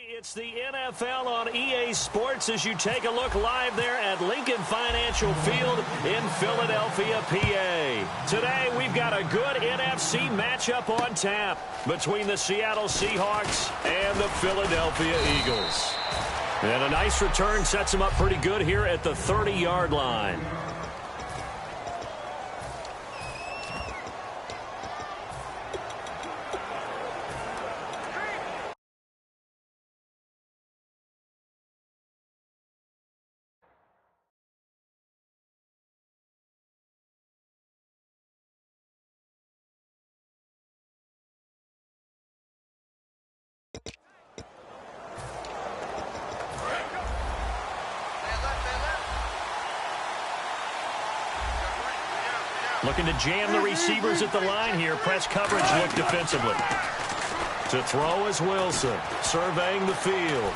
It's the NFL on EA Sports as you take a look live there at Lincoln Financial Field in Philadelphia, PA. Today, we've got a good NFC matchup on tap between the Seattle Seahawks and the Philadelphia Eagles. And a nice return sets them up pretty good here at the 30-yard line. Looking to jam the receivers at the line here. Press coverage look defensively. To throw is Wilson, surveying the field.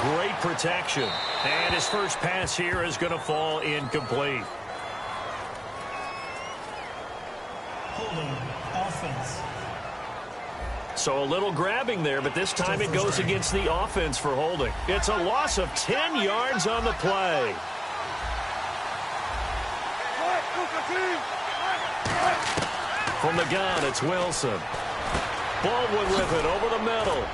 Great protection. And his first pass here is going to fall incomplete. Holding offense. So a little grabbing there, but this time it goes against the offense for holding. It's a loss of 10 yards on the play. From the gun, it's Wilson. Baldwin with it over the middle.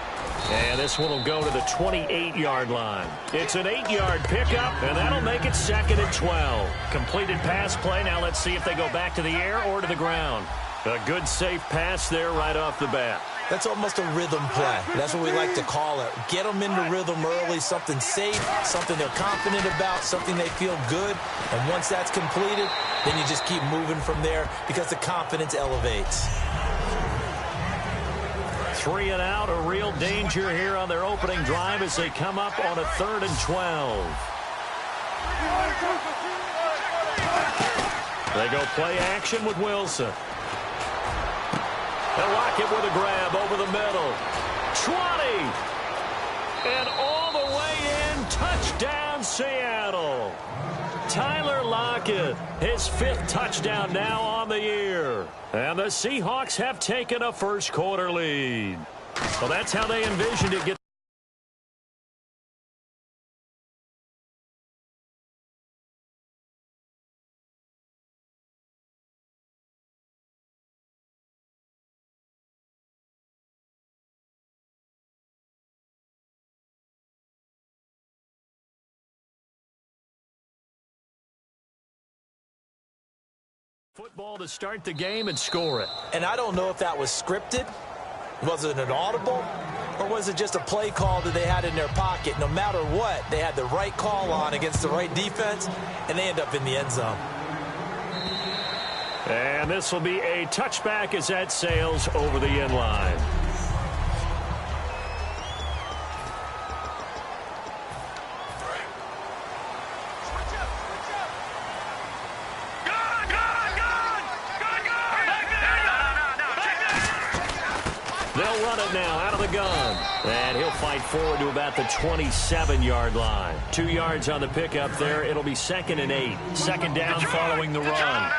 And this one will go to the 28-yard line. It's an 8-yard pickup, and that'll make it 2nd and 12. Completed pass play. Now let's see if they go back to the air or to the ground. A good, safe pass there right off the bat. That's almost a rhythm play. That's what we like to call it. Get them into rhythm early, something safe, something they're confident about, something they feel good. And once that's completed, then you just keep moving from there because the confidence elevates. 3 and out, a real danger here on their opening drive as they come up on a 3rd and 12. They go play action with Wilson. And Lockett with a grab over the middle. 20. And all the way in. Touchdown, Seattle. Tyler Lockett, his 5th touchdown now on the year. And the Seahawks have taken a first-quarter lead. Well, that's how they envisioned it. Football to start the game and score it. And I don't know if that was scripted. Was it an audible? Or was it just a play call that they had in their pocket? No matter what, they had the right call on against the right defense, and they end up in the end zone. And this will be a touchback as that sails over the end line. They'll run it now out of the gun. And he'll fight forward to about the 27-yard line. 2 yards on the pickup there. It'll be 2nd and 8. 2nd down following the run.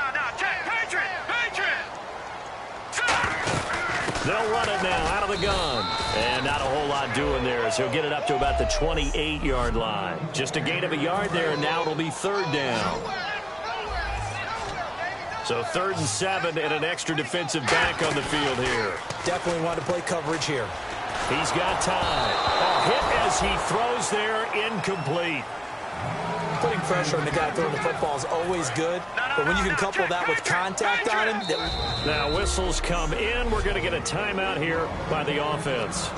They'll run it now out of the gun. And not a whole lot doing there as he'll get it up to about the 28-yard line. Just a gain of a yard there, and now it'll be 3rd down. So 3rd and 7 and an extra defensive back on the field here. Definitely want to play coverage here. He's got time. A hit as he throws there, incomplete. Putting pressure on the guy throwing the football is always good, but when you can couple that with contact on him. Now whistles come in. We're going to get a timeout here by the offense.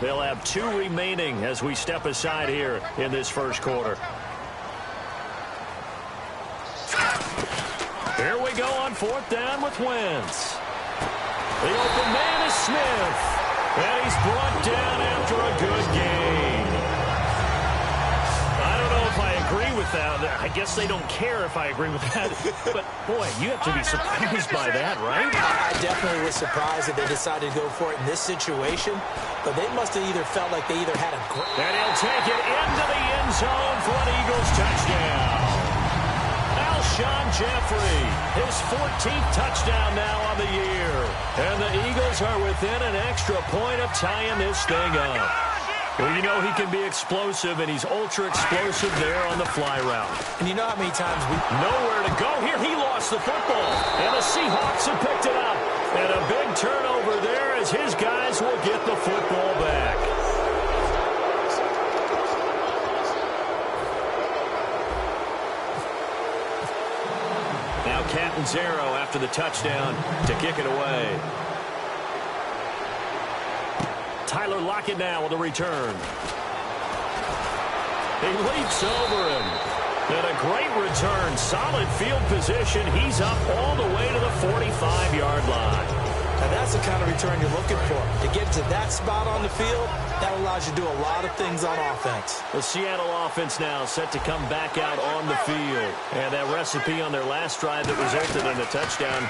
They'll have 2 remaining as we step aside here in this first quarter. Here we go on 4th down with Wentz. The open man is Smith. And he's brought down after a good gain. I don't know if I agree with that. I guess they don't care if I agree with that. But, boy, you have to be surprised by that, right? I definitely was surprised that they decided to go for it in this situation. But they must have either felt like they either had a great... And he'll take it into the end zone for an Eagles touchdown. Alshon Jeffrey, his 14th touchdown now on the year. And the Eagles are within an extra point of tying this thing up. Well, you know he can be explosive, and he's ultra-explosive there on the fly route. And you know how many times we... Nowhere to go. Here he lost the football, and the Seahawks have picked it up. And a big turnover there as his guys will get the football back. Now Catanzaro after the touchdown to kick it away. Tyler Lockett now with a return. He leaps over him. And a great return. Solid field position. He's up all the way to the 45-yard line. And that's the kind of return you're looking for. To get to that spot on the field, that allows you to do a lot of things on offense. The Seattle offense now set to come back out on the field. And that recipe on their last drive that resulted in a touchdown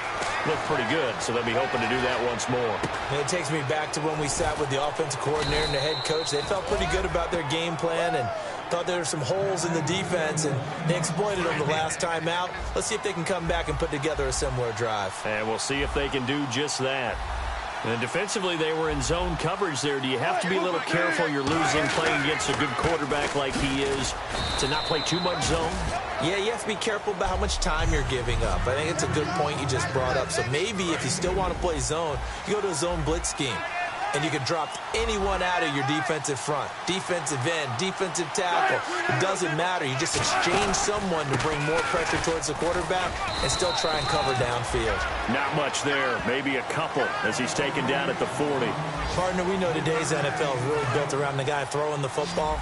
looked pretty good, so they'll be hoping to do that once more. And it takes me back to when we sat with the offensive coordinator and the head coach. They felt pretty good about their game plan and thought there were some holes in the defense, and they exploited them the last time out. Let's see if they can come back and put together a similar drive. And we'll see if they can do just that. And defensively, they were in zone coverage there. Do you have to be a little careful? You're losing playing against a good quarterback like he is to not play too much zone? Yeah, you have to be careful about how much time you're giving up. I think it's a good point you just brought up. So maybe if you still want to play zone, you go to a zone blitz scheme. And you can drop anyone out of your defensive front, defensive end, defensive tackle. It doesn't matter. You just exchange someone to bring more pressure towards the quarterback and still try and cover downfield. Not much there. Maybe a couple as he's taken down at the 40. Partner, we know today's NFL is really built around the guy throwing the football.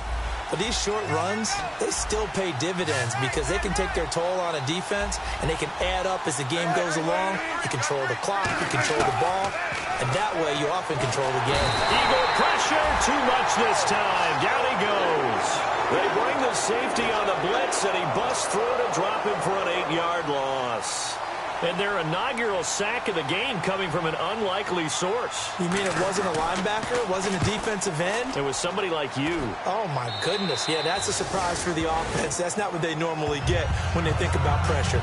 But these short runs, they still pay dividends because they can take their toll on a defense, and they can add up as the game goes along. You control the clock, you control the ball, and that way you often control the game. Eagle pressure, too much this time. Down he goes. They bring the safety on the blitz, and he busts through to drop him for an 8-yard loss. And their inaugural sack of the game coming from an unlikely source. You mean it wasn't a linebacker? It wasn't a defensive end? It was somebody like you. Oh, my goodness. Yeah, that's a surprise for the offense. That's not what they normally get when they think about pressure.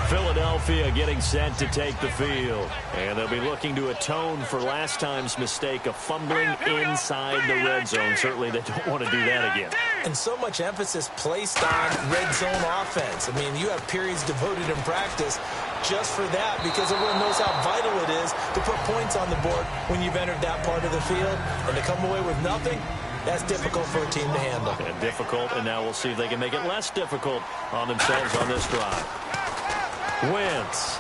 Philadelphia getting set to take the field. And they'll be looking to atone for last time's mistake of fumbling inside the red zone. Certainly they don't want to do that again. And so much emphasis placed on red zone offense. I mean, you have periods devoted in practice just for that because everyone knows how vital it is to put points on the board when you've entered that part of the field. And to come away with nothing, that's difficult for a team to handle. And difficult, and now we'll see if they can make it less difficult on themselves on this drive. Wentz.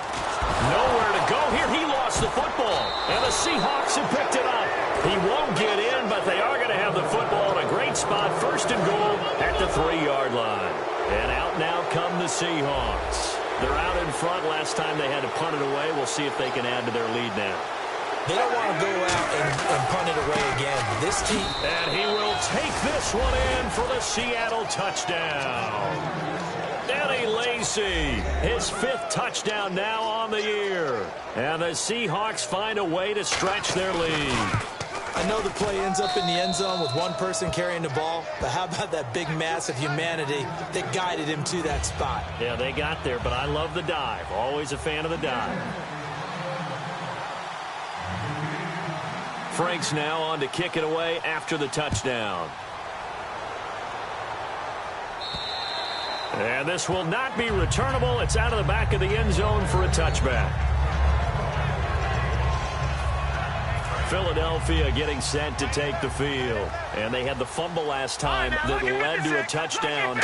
Nowhere to go here. He lost the football. And the Seahawks have picked it up. He won't get in, but they are going to have the football in a great spot. First and goal at the 3-yard line. And out now come the Seahawks. They're out in front. Last time they had to punt it away. We'll see if they can add to their lead now. They don't want to go out and punt it away again. This team... And he will take this one in for the Seattle touchdown. Eddie Lacy, his 5th touchdown now on the year. And the Seahawks find a way to stretch their lead. I know the play ends up in the end zone with one person carrying the ball, but how about that big mass of humanity that guided him to that spot? Yeah, they got there, but I love the dive. Always a fan of the dive. Franks now on to kick it away after the touchdown. And this will not be returnable. It's out of the back of the end zone for a touchback. Philadelphia getting set to take the field. And they had the fumble last time that led to a touchdown.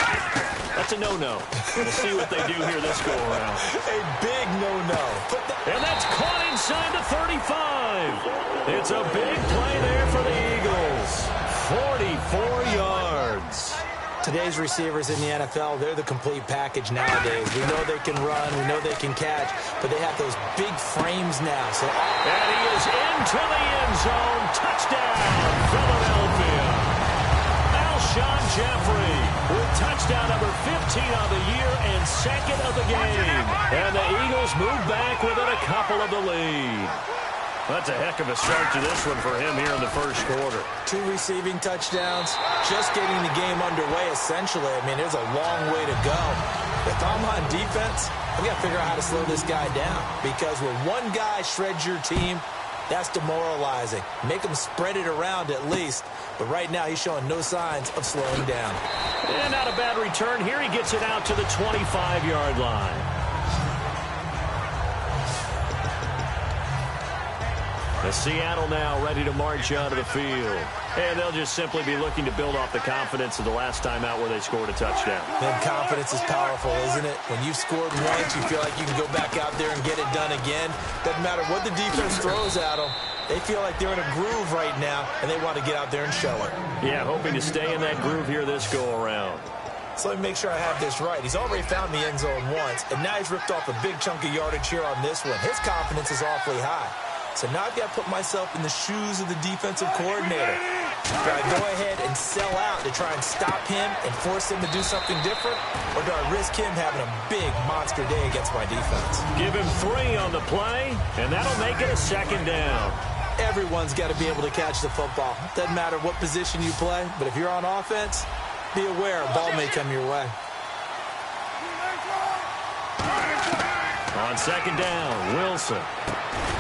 That's a no-no. We'll see what they do here this go-around. A big no-no. And that's caught inside the 35. It's a big play there for the Eagles. 44 yards. Today's receivers in the NFL, they're the complete package nowadays. We know they can run, we know they can catch, but they have those big frames now. And he is into the end zone. Touchdown, Philadelphia. Alshon Jeffrey with touchdown number 15 on the year and 2nd of the game. And the Eagles move back within a couple of the lead. That's a heck of a start to this one for him here in the first quarter. 2 receiving touchdowns, just getting the game underway, essentially. I mean, there's a long way to go. If I'm on defense, I've got to figure out how to slow this guy down. Because when one guy shreds your team, That's demoralizing. Make him spread it around at least. But right now, he's showing no signs of slowing down. And not a bad return here. He gets it out to the 25-yard line. The Seattle now ready to march out of the field. And they'll just simply be looking to build off the confidence of the last time out where they scored a touchdown. Man, confidence is powerful, isn't it? When you've scored once, you feel like you can go back out there and get it done again. Doesn't matter what the defense throws at them. They feel like they're in a groove right now, and they want to get out there and show it. Yeah, hoping to stay in that groove here this go-around. So let me make sure I have this right. He's already found the end zone once, and now he's ripped off a big chunk of yardage here on this one. His confidence is awfully high. So now I've got to put myself in the shoes of the defensive coordinator. Do I go ahead and sell out to try and stop him and force him to do something different? Or do I risk him having a big monster day against my defense? Give him 3 on the play, and that'll make it a 2nd down. Everyone's got to be able to catch the football. Doesn't matter what position you play, but if you're on offense, be aware a ball may come your way. On 2nd down, Wilson.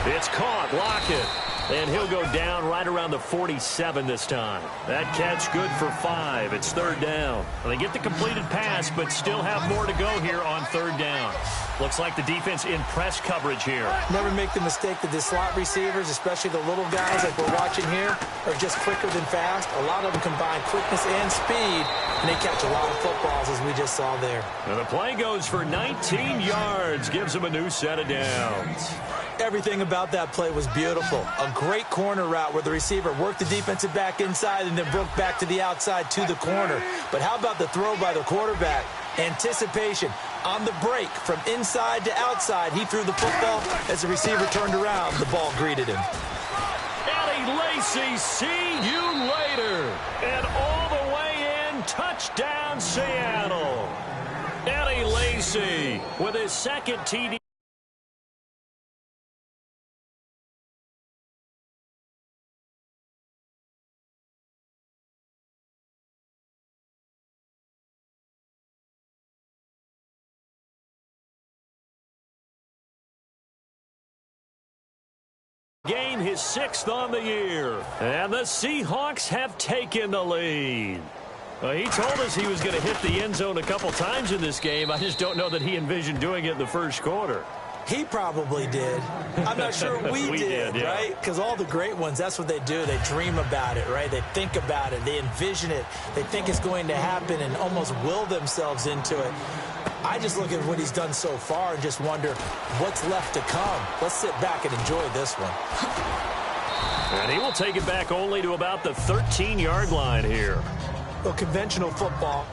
It's caught, Lockett. And he'll go down right around the 47 this time. That catch good for 5. It's 3rd down. Well, they get the completed pass, but still have more to go here on 3rd down. Looks like the defense in press coverage here. Never make the mistake that the slot receivers, especially the little guys like we're watching here, are just quicker than fast. A lot of them combine quickness and speed, and they catch a lot of footballs, as we just saw there. And the play goes for 19 yards, gives them a new set of downs. Everything about that play was beautiful. A great corner route where the receiver worked the defensive back inside and then broke back to the outside to the corner. But how about the throw by the quarterback? Anticipation on the break from inside to outside. He threw the football. As the receiver turned around, the ball greeted him. Eddie Lacy, see you later. And all the way in, touchdown Seattle. Eddie Lacy with his 2nd TD. Game his 6th on the year. And the Seahawks have taken the lead. He told us he was going to hit the end zone a couple times in this game. I just don't know that he envisioned doing it in the 1st quarter. He probably did. I'm not sure we did, yeah. Right? Because all the great ones, that's what they do. They dream about it, right? They think about it. They envision it. They think it's going to happen and almost will themselves into it. I just look at what he's done so far and just wonder what's left to come. Let's sit back and enjoy this one. And he will take it back only to about the 13-yard line here. Well, conventional football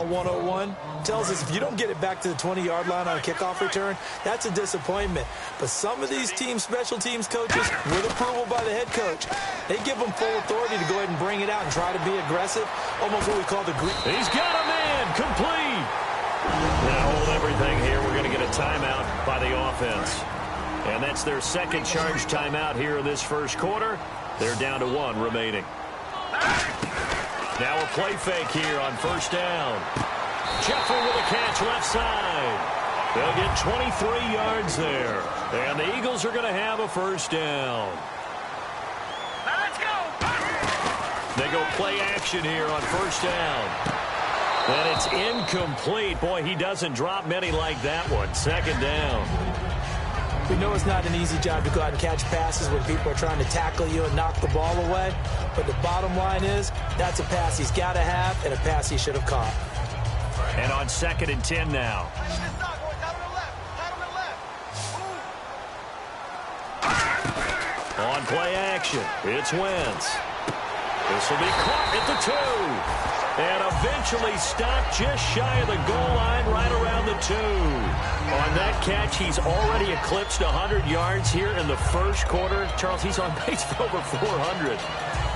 101, tells us if you don't get it back to the 20-yard line on a kickoff return, that's a disappointment. But some of these team special teams coaches, with approval by the head coach, they give them full authority to go ahead and bring it out and try to be aggressive, almost what we call the Greek. He's got a man, complete. Now hold everything here. We're going to get a timeout by the offense. And that's their 2nd charge timeout here in this 1st quarter. They're down to 1 remaining. Now a play fake here on 1st down. Jeffrey with a catch left side. They'll get 23 yards there. And the Eagles are going to have a 1st down. Let's go. They go play action here on 1st down. And it's incomplete. Boy, he doesn't drop many like that one. 2nd down. We know it's not an easy job to go out and catch passes when people are trying to tackle you and knock the ball away. But the bottom line is, that's a pass he's got to have and a pass he should have caught. And on 2nd and 10 now. On play action, it's Wentz. This will be caught at the 2. And eventually stopped just shy of the goal line right around the 2. On that catch, he's already eclipsed 100 yards here in the 1st quarter. Charles, he's on pace for over 400.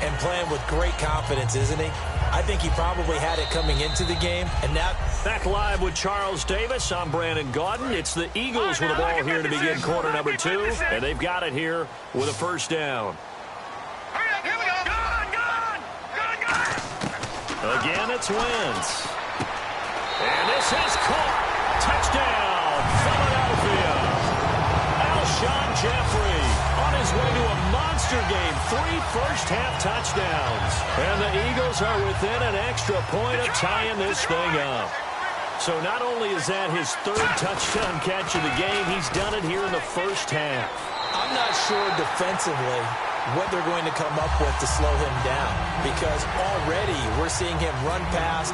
And playing with great confidence, isn't he? I think he probably had it coming into the game. And now back live with Charles Davis. I'm Brandon Gaudin. It's the Eagles with the ball here to begin quarter number 2. And they've got it here with a 1st down. Again, it's Wentz. And this is caught. Touchdown, Philadelphia. Alshon Jeffrey on his way to a monster game. 3 first-half touchdowns. And the Eagles are within an extra point of tying this thing up. So not only is that his 3rd touchdown catch of the game, he's done it here in the first half. I'm not sure defensively what they're going to come up with to slow him down, because already we're seeing him run past,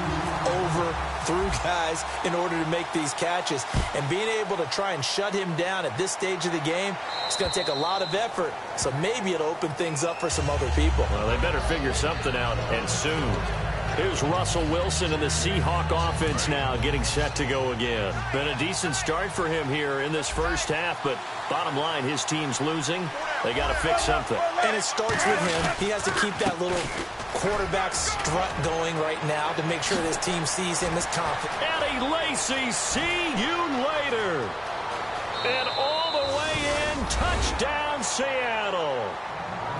over, through guys in order to make these catches. And being able to try and shut him down at this stage of the game, it's going to take a lot of effort. So maybe it'll open things up for some other people. Well, they better figure something out, and soon. Here's Russell Wilson and the Seahawk offense now getting set to go again. Been a decent start for him here in this first half, but bottom line, his team's losing. They got to fix something. And it starts with him. He has to keep that little quarterback strut going right now to make sure this team sees him as confident. Eddie Lacy, see you later. And all the way in, touchdown Seattle.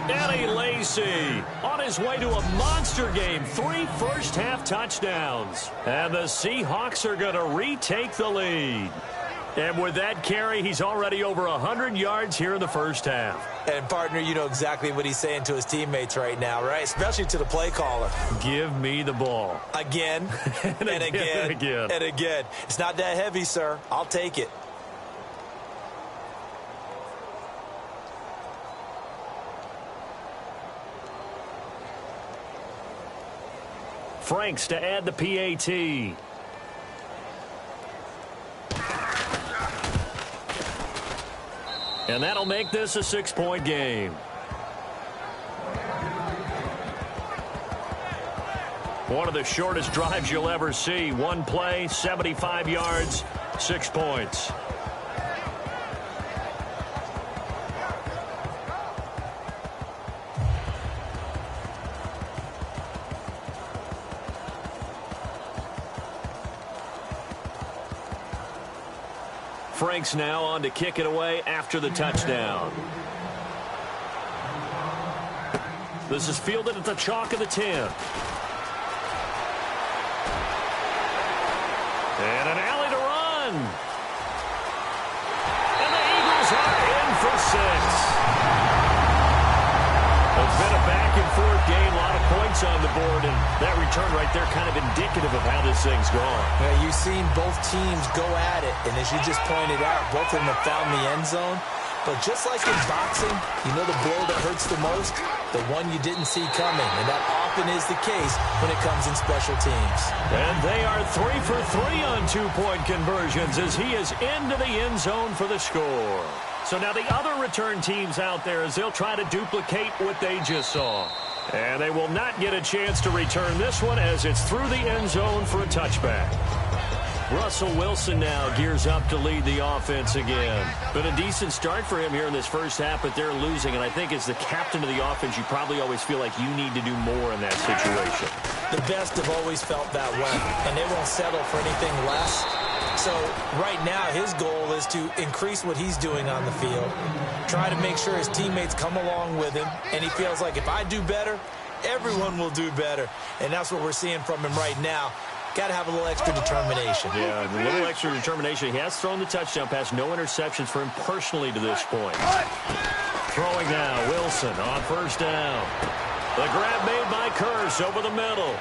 Eddie Lacy on his way to a monster game. 3 first-half touchdowns. And the Seahawks are going to retake the lead. And with that carry, he's already over 100 yards here in the first half. And, partner, you know exactly what he's saying to his teammates right now, right? Especially to the play caller. Give me the ball. Again, and again, and again. And again. It's not that heavy, sir. I'll take it. Franks to add the PAT. And that'll make this a 6-point game. One of the shortest drives you'll ever see. 1 play, 75 yards, 6 points. Franks now on to kick it away after the touchdown. This is fielded at the chalk of the 10. And an alley to run. And the Eagles are in for 6. It's been a back-and-forth game, a lot of points on the board, and that return right there kind of indicative of how this thing's gone. Yeah, you've seen both teams go at it, and as you just pointed out, both of them have found the end zone. But just like in boxing, you know the blow that hurts the most? The one you didn't see coming, and that often is the case when it comes in special teams. And they are 3 for 3 on 2-point conversions as he is into the end zone for the score. So now the other return teams out there as they'll try to duplicate what they just saw. And they will not get a chance to return this one as it's through the end zone for a touchback. Russell Wilson now gears up to lead the offense again. Been a decent start for him here in this first half, but they're losing. And I think as the captain of the offense, you probably always feel like you need to do more in that situation. The best have always felt that way, and they won't settle for anything less. So right now his goal is to increase what he's doing on the field, try to make sure his teammates come along with him, and he feels like if I do better, everyone will do better. And that's what we're seeing from him right now. Got to have a little extra determination. Yeah, a little extra determination. He has thrown the touchdown pass. No interceptions for him personally to this point. Throwing now, Wilson on first down. The grab made by Kearse over the middle.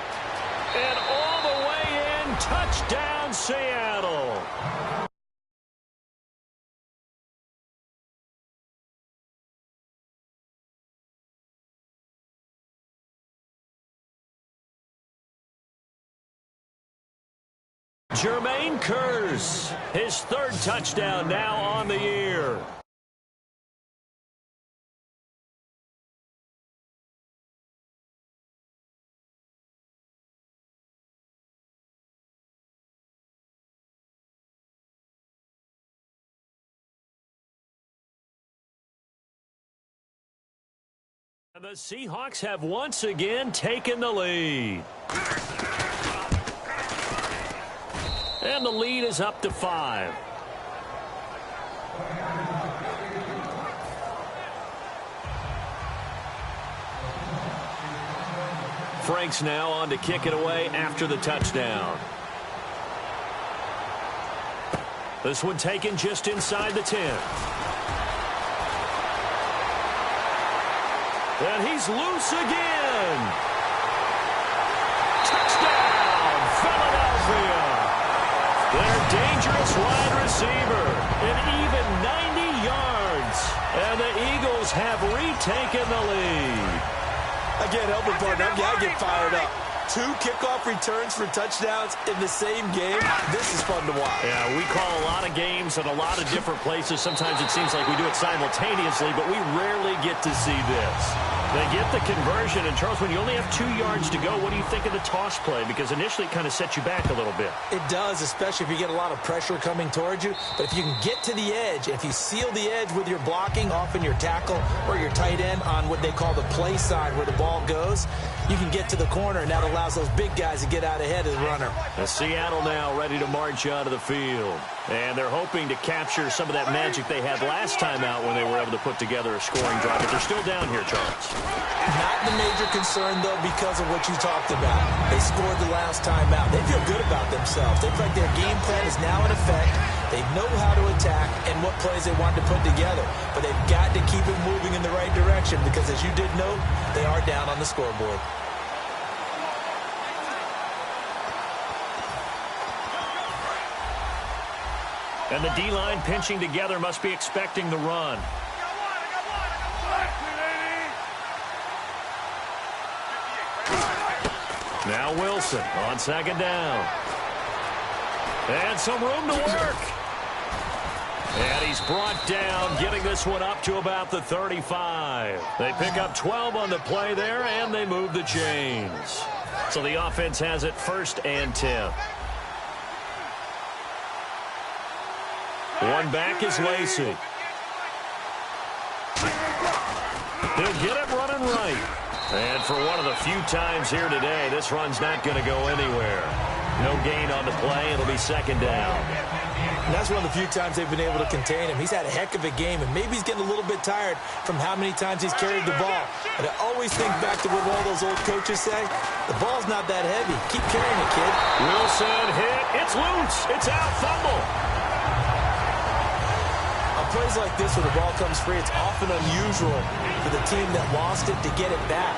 And all the way in, touchdown Seattle. Jermaine Kearse, his 3rd touchdown now on the year. And the Seahawks have once again taken the lead. And the lead is up to 5. Franks now on to kick it away after the touchdown. This one taken just inside the 10. And he's loose again. Touchdown, Philadelphia. Their dangerous wide receiver. An even 90 yards. And the Eagles have retaken the lead. I can't help it, partner. I get fired up. 2 kickoff returns for touchdowns in the same game. This is fun to watch. Yeah, we call a lot of games at a lot of different places. Sometimes it seems like we do it simultaneously, but we rarely get to see this. They get the conversion, and Charles, when you only have 2 yards to go, what do you think of the toss play? Because initially it kind of sets you back a little bit. It does, especially if you get a lot of pressure coming towards you. But if you can get to the edge, if you seal the edge with your blocking, often your tackle or your tight end on what they call the play side where the ball goes, you can get to the corner, and that allows those big guys to get out ahead of the runner. And Seattle now ready to march onto the field. And they're hoping to capture some of that magic they had last time out when they were able to put together a scoring drive. But they're still down here, Charles. Not the major concern, though, because of what you talked about. They scored the last time out. They feel good about themselves. They feel like their game plan is now in effect. They know how to attack and what plays they want to put together. But they've got to keep it moving in the right direction because, as you did note, they are down on the scoreboard. And the D-line pinching together must be expecting the run. Now Wilson on second down. And some room to work. And he's brought down, getting this one up to about the 35. They pick up 12 on the play there, and they move the chains. So the offense has it 1st and 10. One back is Lacey. He'll get it running right. And for one of the few times here today, this run's not going to go anywhere. No gain on the play. It'll be 2nd down. And that's one of the few times they've been able to contain him. He's had a heck of a game, and maybe he's getting a little bit tired from how many times he's carried the ball. But I always think back to what all those old coaches say. The ball's not that heavy. Keep carrying it, kid. Wilson hit. It's loose. It's out. Fumble. Plays like this where the ball comes free, it's often unusual for the team that lost it to get it back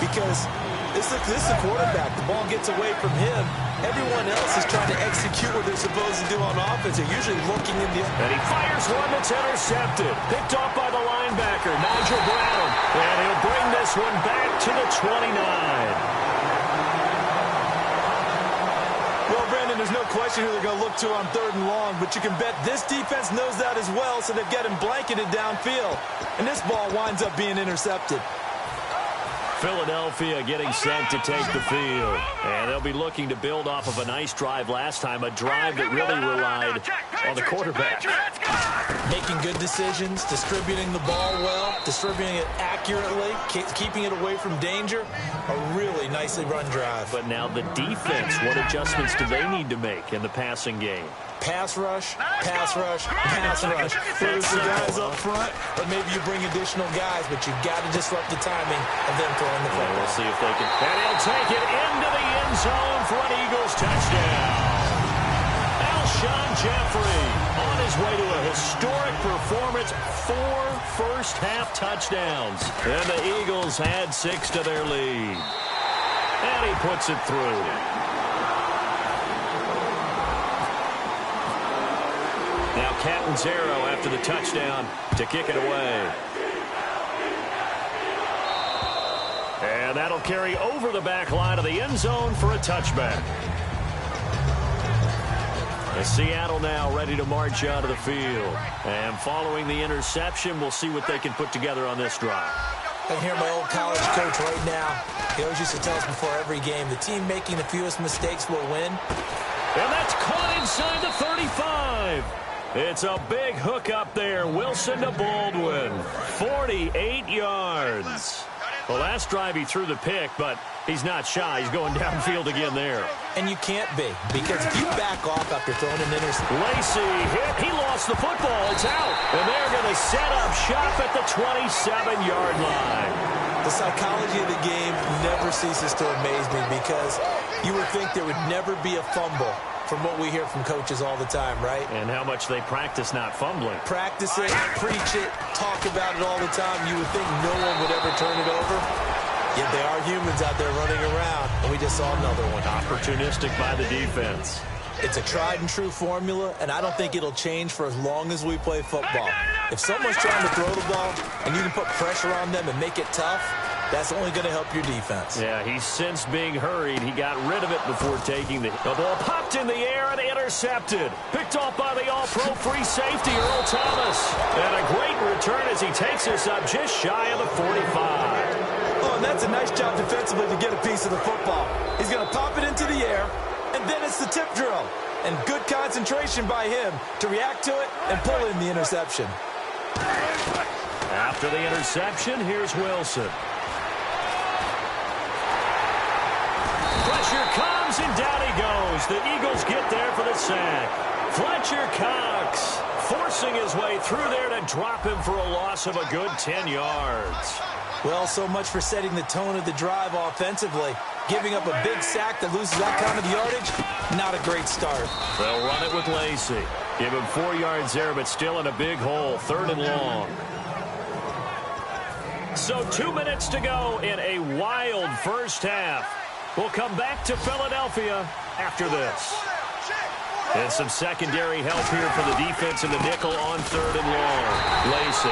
because this is the quarterback. The ball gets away from him. Everyone else is trying to execute what they're supposed to do on offense. They're usually looking in the... And he fires one that's intercepted. Picked off by the linebacker, Nigel Brown. And he'll bring this one back to the 29. There's no question who they're going to look to on 3rd and long, but you can bet this defense knows that as well, so they've got him blanketed downfield. And this ball winds up being intercepted. Philadelphia getting set to take the field. And they'll be looking to build off of a nice drive last time, a drive that really relied on the quarterback. Making good decisions, distributing the ball well, distributing it accurately, keeping it away from danger. A really nicely run drive. But now the defense, what adjustments do they need to make in the passing game? Pass rush, pass rush, pass rush. There's the guys up front, or maybe you bring additional guys, but you've got to disrupt the timing of them throwing the football. We'll see if they can. And he'll take it into the end zone for an Eagles touchdown. Alshon Jeffrey on his way to a historic performance, 4 first-half touchdowns. And the Eagles add 6 to their lead. And he puts it through. Now Catanzaro after the touchdown to kick it away. And that'll carry over the back line of the end zone for a touchback. And Seattle now ready to march out of the field. And following the interception, we'll see what they can put together on this drive. I can hear my old college coach right now. He always used to tell us before every game, the team making the fewest mistakes will win. And that's caught inside the 35. It's a big hook up there. Wilson to Baldwin. 48 yards. The last drive he threw the pick, but he's not shy. He's going downfield again there. And you can't be, because if you back off after throwing an interception. Lacey hit. He lost the football. It's out. And they're going to set up shop at the 27-yard line. The psychology of the game never ceases to amaze me because you would think there would never be a fumble from what we hear from coaches all the time, right? And how much they practice not fumbling. Practice it, preach it, talk about it all the time. You would think no one would ever turn it over. Yet they are humans out there running around, and we just saw another one. Opportunistic by the defense. It's a tried-and-true formula, and I don't think it'll change for as long as we play football. If someone's trying to throw the ball, and you can put pressure on them and make it tough, that's only going to help your defense. Yeah, he's sensed being hurried. He got rid of it before taking the ball. Popped in the air and intercepted. Picked off by the all-pro free safety, Earl Thomas. And a great return as he takes us up just shy of the 45. Oh, and that's a nice job defensively to get a piece of the football. He's going to pop it into the air, and then it's the tip drill. And good concentration by him to react to it and pull in the interception. After the interception, here's Wilson. Pressure comes, and down he goes. The Eagles get there for the sack. Fletcher Cox forcing his way through there to drop him for a loss of a good 10 yards. Well, so much for setting the tone of the drive offensively. Giving up a big sack that loses that kind of yardage, not a great start. They'll run it with Lacey. Give him 4 yards there, but still in a big hole, 3rd and long. So 2 minutes to go in a wild first half. We'll come back to Philadelphia after this. And some secondary help here for the defense in the nickel on 3rd and long. Lacey.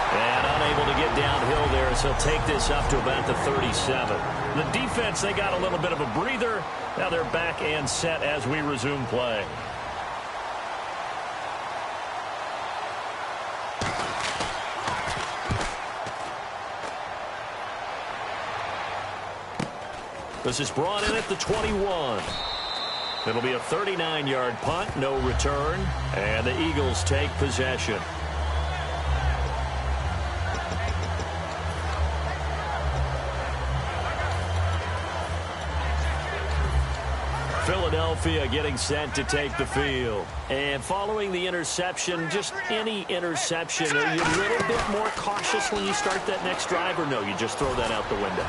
And unable to get downhill there, so he'll take this up to about the 37. The defense, they got a little bit of a breather. Now they're back and set as we resume play. This is brought in at the 21. It'll be a 39-yard punt, no return, and the Eagles take possession. Philadelphia getting set to take the field. And following the interception, just any interception, are you a little bit more cautious when you start that next drive, or no, you just throw that out the window?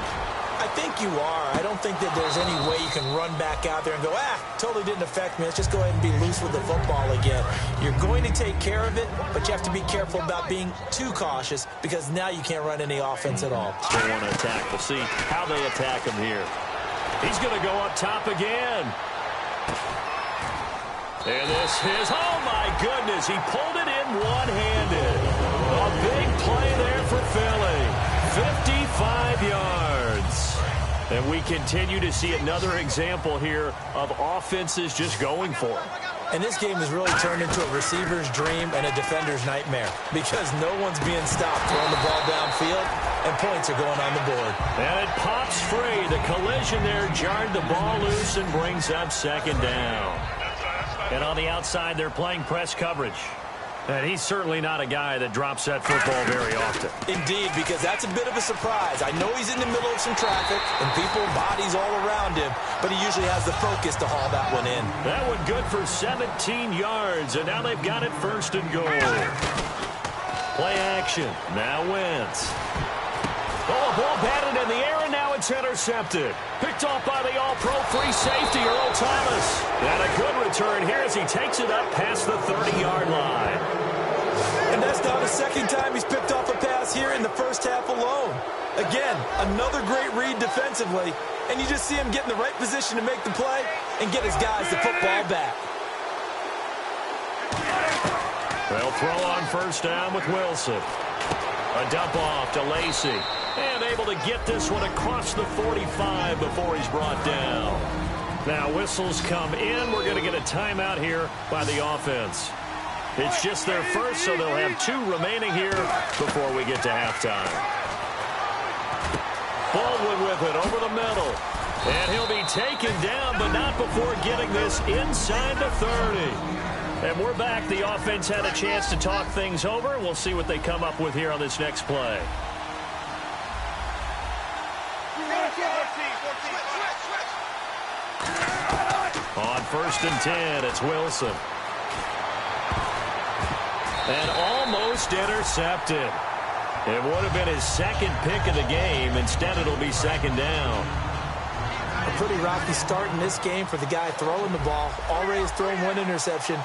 I think you are. I don't think that there's any way you can run back out there and go, totally didn't affect me. Let's just go ahead and be loose with the football again. You're going to take care of it, but you have to be careful about being too cautious because now you can't run any offense at all. Still want to attack. We'll see how they attack him here. He's going to go up top again. And this is, oh my goodness, he pulled it in one-handed. A big play there for Philly. 55 yards. And we continue to see another example here of offenses just going for it. And this game has really turned into a receiver's dream and a defender's nightmare because no one's being stopped throwing the ball downfield, and points are going on the board. And it pops free. The collision there jarred the ball loose and brings up 2nd down. And on the outside, they're playing press coverage. And he's certainly not a guy that drops that football very often. Indeed, because that's a bit of a surprise. I know he's in the middle of some traffic and people, bodies all around him, but he usually has the focus to haul that one in. That one good for 17 yards, and now they've got it 1st and goal. Play action. Now Wentz. Oh, ball batted in the air, and now it's intercepted. Picked off by the all-pro free safety, Earl Thomas. And a good return here as he takes it up past the 30-yard line. And that's now the 2nd time he's picked off a pass here in the first half alone. Again, another great read defensively, and you just see him get in the right position to make the play and get his guys the football back. They'll throw on 1st down with Wilson. A dump off to Lacey. And able to get this one across the 45 before he's brought down. Now whistles come in. We're going to get a timeout here by the offense. It's just their first, so they'll have 2 remaining here before we get to halftime. Baldwin with it over the middle. And he'll be taken down, but not before getting this inside the 30. And we're back. The offense had a chance to talk things over. We'll see what they come up with here on this next play. On 1st and 10, it's Wilson. And almost intercepted. It would have been his 2nd pick of the game. Instead, it'll be 2nd down. pretty rocky start in this game for the guy throwing the ball. Already has thrown one interception.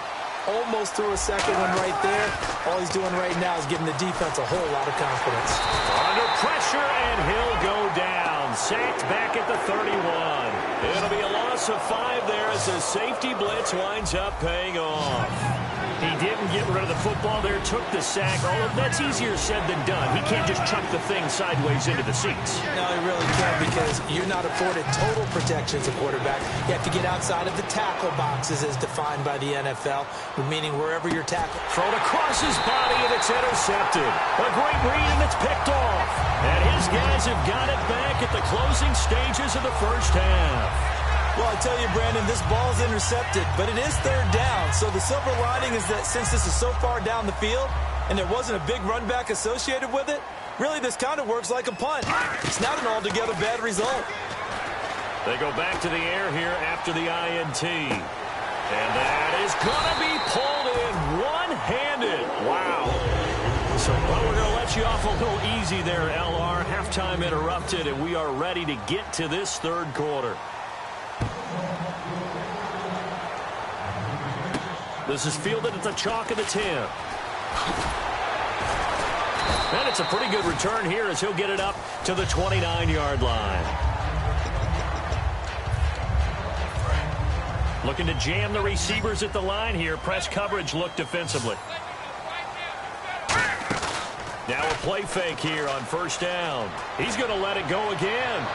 Almost threw a second one right there. All he's doing right now is giving the defense a whole lot of confidence. Under pressure, and he'll go down. Sacked back at the 31. It'll be a loss of 5 there as the safety blitz winds up paying off. He didn't get rid of the football there, took the sack. Oh, that's easier said than done. He can't just chuck the thing sideways into the seats. No, he really can't, because you're not afforded total protection as a quarterback. You have to get outside of the tackle boxes as defined by the NFL, meaning wherever you're tackled. Thrown across his body, and it's intercepted. A great read, and it's picked off. And his guys have got it back at the closing stages of the first half. Well, I tell you, Brandon, this ball's intercepted, but it is third down. So the silver lining is that since this is so far down the field and there wasn't a big run back associated with it, really this kind of works like a punt. It's not an altogether bad result. They go back to the air here after the INT. And that is going to be pulled in one-handed. Wow. So, well, we're going to let you off a little easy there, LR. Halftime interrupted, and we are ready to get to this third quarter. This is fielded at the chalk of the 10. And it's a pretty good return here as he'll get it up to the 29-yard line. Looking to jam the receivers at the line here. Press coverage look defensively. Now a play fake here on first down. He's going to let it go again.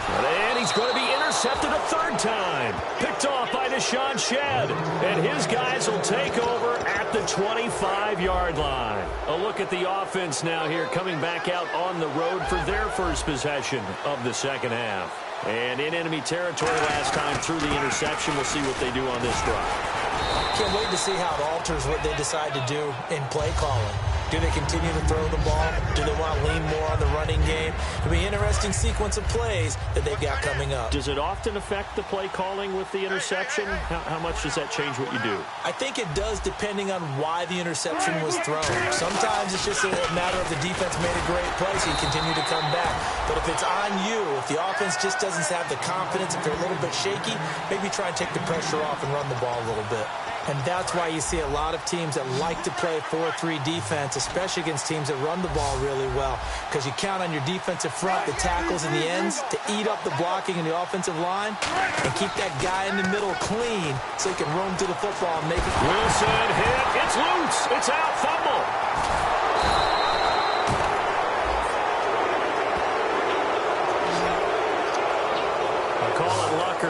And he's going to be intercepted a third time. Picked off by Deshaun Shedd. And his guys will take over at the 25-yard line. A look at the offense now here, coming back out on the road for their first possession of the second half. And in enemy territory last time through the interception. We'll see what they do on this drive. Can't wait to see how it alters what they decide to do in play calling. Do they continue to throw the ball? Do they want to lean more on the running game? It'll be an interesting sequence of plays that they've got coming up. Does it often affect the play calling with the interception? How much does that change what you do? I think it does, depending on why the interception was thrown. Sometimes it's just a matter of the defense made a great play, so you continue to come back. But if it's on you, if the offense just doesn't have the confidence, if they're a little bit shaky, maybe try and take the pressure off and run the ball a little bit. And that's why you see a lot of teams that like to play 4-3 defense, especially against teams that run the ball really well, because you count on your defensive front, the tackles and the ends, to eat up the blocking in the offensive line and keep that guy in the middle clean so he can roam through the football and make it. Wilson hit. It's loose. It's out. Fumble.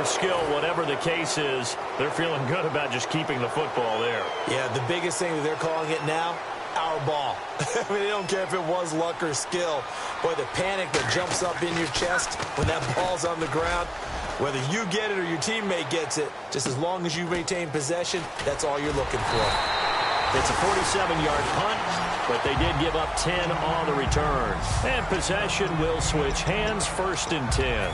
Skill, whatever the case is, they're feeling good about just keeping the football there. Yeah, the biggest thing that they're calling it now, our ball. I mean, they don't care if it was luck or skill. Boy, the panic that jumps up in your chest when that ball's on the ground, whether you get it or your teammate gets it, just as long as you maintain possession, that's all you're looking for. It's a 47-yard punt, but they did give up 10 on the return. And possession will switch hands, 1st and 10.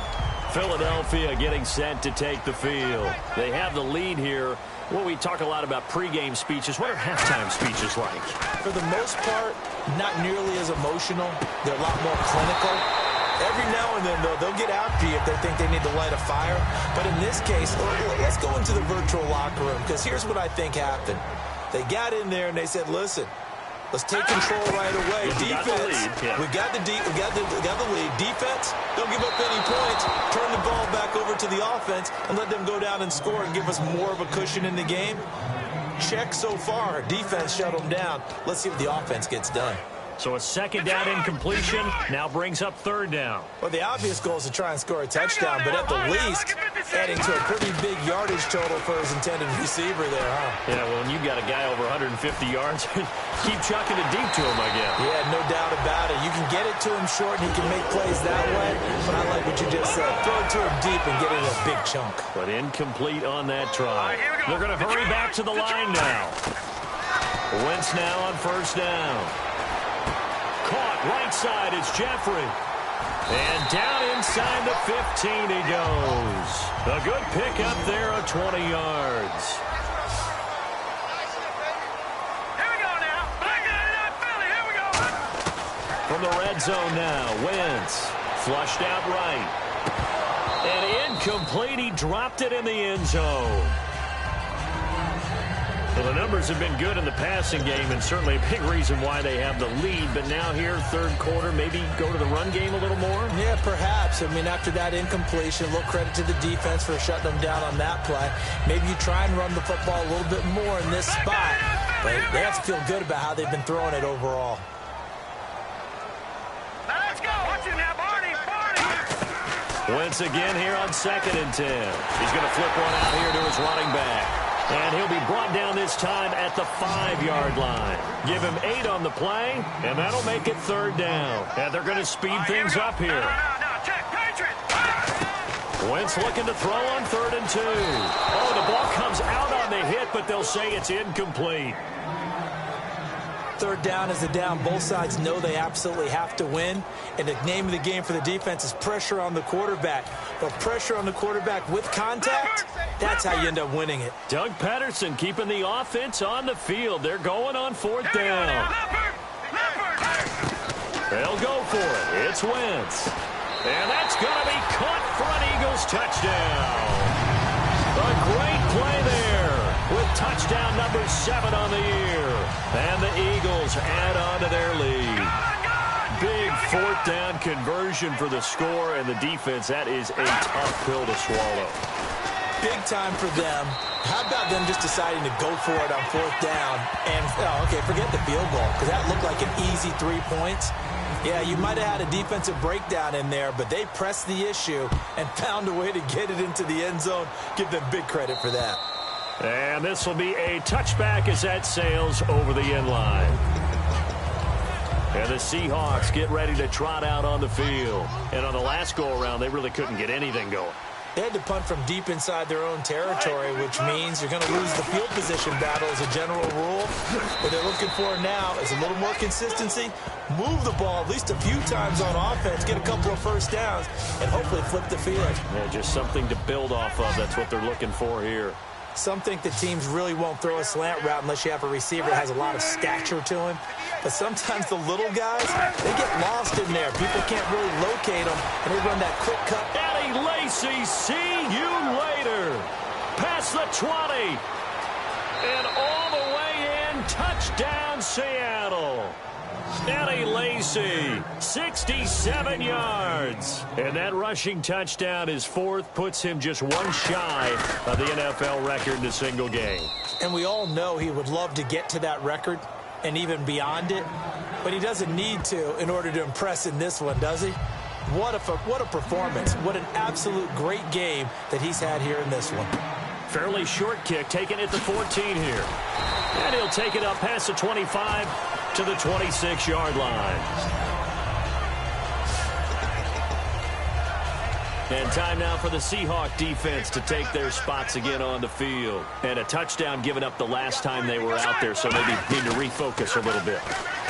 Philadelphia getting set to take the field. They have the lead here. Well, we talk a lot about pregame speeches. What are halftime speeches like? For the most part, not nearly as emotional. They're a lot more clinical. Every now and then, though, they'll get after you if they think they need to light a fire. But in this case, let's go into the virtual locker room, because here's what I think happened. They got in there and they said, listen, let's take control right away. Defense, we got the lead. Defense, don't give up any points. Turn the ball back over to the offense and let them go down and score and give us more of a cushion in the game. Check so far. Defense shut them down. Let's see what the offense gets done. So a second down incompletion now brings up third down. Well, the obvious goal is to try and score a touchdown, but at the least, adding to a pretty big yardage total for his intended receiver there, huh? Yeah, well, when you've got a guy over 150 yards, keep chucking it deep to him, I guess. Yeah, no doubt about it. You can get it to him short, and he can make plays that way, but I like what you just said. Throw it to him deep and get it in a big chunk. But incomplete on that try. They're going to hurry back to the line now. Wentz now on first down. Caught right side, it's Jeffrey. And down inside the 15 he goes. A good pickup there of 20 yards. Here we go now. Philly, here we go. From the red zone now, Wentz flushed out right. And Incomplete. He dropped it in the end zone. Well, the numbers have been good in the passing game, and certainly a big reason why they have the lead. But now here, third quarter, maybe go to the run game a little more? Yeah, perhaps. I mean, after that incompletion, a little credit to the defense for shutting them down on that play. Maybe you try and run the football a little bit more in this spot. But they have to feel good about how they've been throwing it overall. Now let's go. Watch it now, Barney. Wentz again here on 2nd and 10. He's going to flip one out here to his running back. And he'll be brought down this time at the 5-yard line. Give him 8 on the play, and that'll make it 3rd down. And they're going to speed things up here. Now, check, Patriot. Wentz looking to throw on 3rd and 2. Oh, the ball comes out on the hit, but they'll say it's incomplete. 3rd down is a down. Both sides know they absolutely have to win. And the name of the game for the defense is pressure on the quarterback. But pressure on the quarterback with contact, that's how you end up winning it. Doug Patterson keeping the offense on the field. They're going on 4th down. They'll go for it. It's Wentz. And that's going to be caught for an Eagles touchdown. A great play there with touchdown number 7 on the year. And the Eagles add on to their lead. Big 4th down conversion for the score, and the defense, that is a tough pill to swallow. Big time for them. How about them just deciding to go for it on 4th down? And, okay, forget the field goal, because that looked like an easy 3 points. Yeah, you might have had a defensive breakdown in there, but they pressed the issue and found a way to get it into the end zone. Give them big credit for that. And this will be a touchback as that sails over the end line. And the Seahawks get ready to trot out on the field. And on the last go-around, they really couldn't get anything going. They had to punt from deep inside their own territory, which means you're going to lose the field position battle as a general rule. What they're looking for now is a little more consistency, move the ball at least a few times on offense, get a couple of first downs, and hopefully flip the field. Yeah, just something to build off of. That's what they're looking for here. Some think the teams really won't throw a slant route unless you have a receiver that has a lot of stature to him. But sometimes the little guys, they get lost in there. People can't really locate them, and they run that quick cut. Eddie Lacy, see you later. Past the 20. And all the way in, touchdown Seattle. Eddie Lacy, 67 yards. And that rushing touchdown is 4th, puts him just 1 shy of the NFL record in a single game. And we all know he would love to get to that record and even beyond it, but he doesn't need to in order to impress in this one, does he? What a performance. What an absolute great game that he's had here in this one. Fairly short kick, taken at the 14 here. And he'll take it up past the 25 to the 26-yard line. And time now for the Seahawk defense to take their spots again on the field. And a touchdown given up the last time they were out there, so maybe need to refocus a little bit.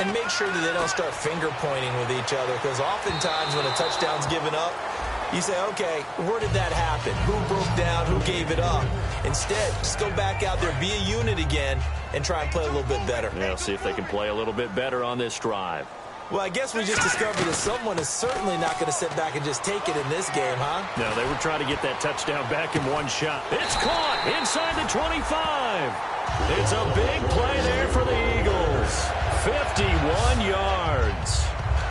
And make sure that they don't start finger-pointing with each other, because oftentimes when a touchdown's given up, you say, okay, where did that happen? Who broke down? Who gave it up? Instead, just go back out there, be a unit again, and try and play a little bit better. Yeah, see if they can play a little bit better on this drive. Well, I guess we just discovered that someone is certainly not going to sit back and just take it in this game, huh? No, they were trying to get that touchdown back in 1 shot. It's caught inside the 25. It's a big play there for the Eagles. 51 yards.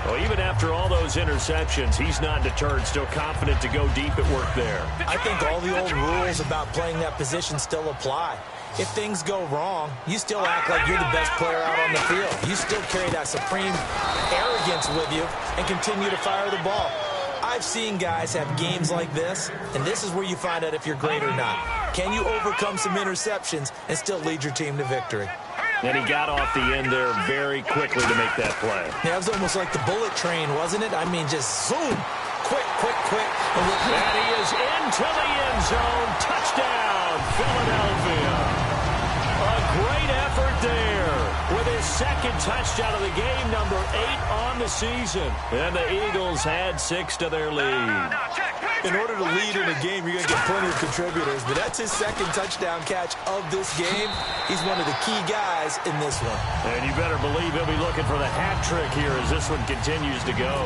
Well, even after all those interceptions, he's not deterred, still confident to go deep at work there. I think all the old rules about playing that position still apply. If things go wrong, you still act like you're the best player out on the field. You still carry that supreme arrogance with you and continue to fire the ball. I've seen guys have games like this, and this is where you find out if you're great or not. Can you overcome some interceptions and still lead your team to victory? And he got off the end there very quickly to make that play. Yeah, it was almost like the bullet train, wasn't it? I mean, just zoom, quick. And he is into the end zone. Touchdown, Philadelphia. A great effort there with his 2nd touchdown of the game, number 8 on the season. And the Eagles had 6 to their lead. In order to lead in a game, you're going to get plenty of contributors, but that's his 2nd touchdown catch of this game. He's one of the key guys in this one. And you better believe he'll be looking for the hat trick here as this one continues to go.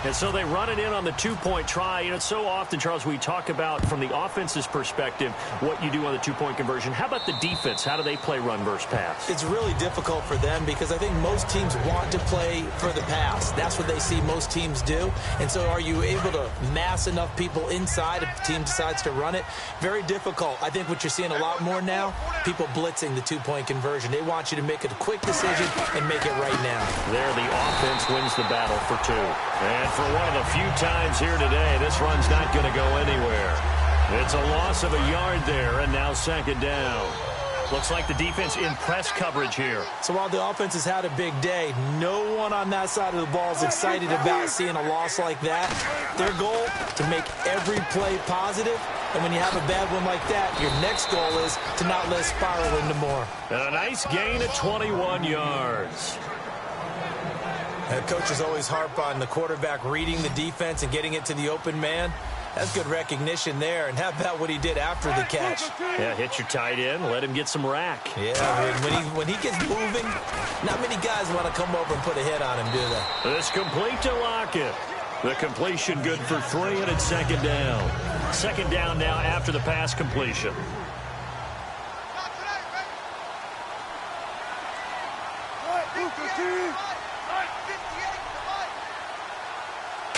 And so they run it in on the two-point try. You know, it's so often, Charles, we talk about from the offense's perspective what you do on the two-point conversion. How about the defense? How do they play run versus pass? It's really difficult for them because I think most teams want to play for the pass. That's what they see most teams do. And so are you able to mass enough people inside if the team decides to run it? Very difficult. I think what you're seeing a lot more now, people blitzing the two-point conversion. They want you to make a quick decision and make it right now. There, the offense wins the battle for two. And for one of the few times here today, this run's not going to go anywhere. It's a loss of a yard there, and now second down. Looks like the defense in press coverage here. So while the offense has had a big day, no one on that side of the ball is excited about seeing a loss like that. Their goal, to make every play positive. And when you have a bad one like that, your next goal is to not let it spiral into more. And a nice gain of 21 yards. And coaches always harp on the quarterback reading the defense and getting it to the open man. That's good recognition there. And how about what he did after the catch? Yeah, hit your tight end, let him get some rack. Yeah, when he gets moving, not many guys want to come over and put a hit on him, do they? This complete to Lockett. The completion good for 3, and it's second down. Second down now after the pass completion.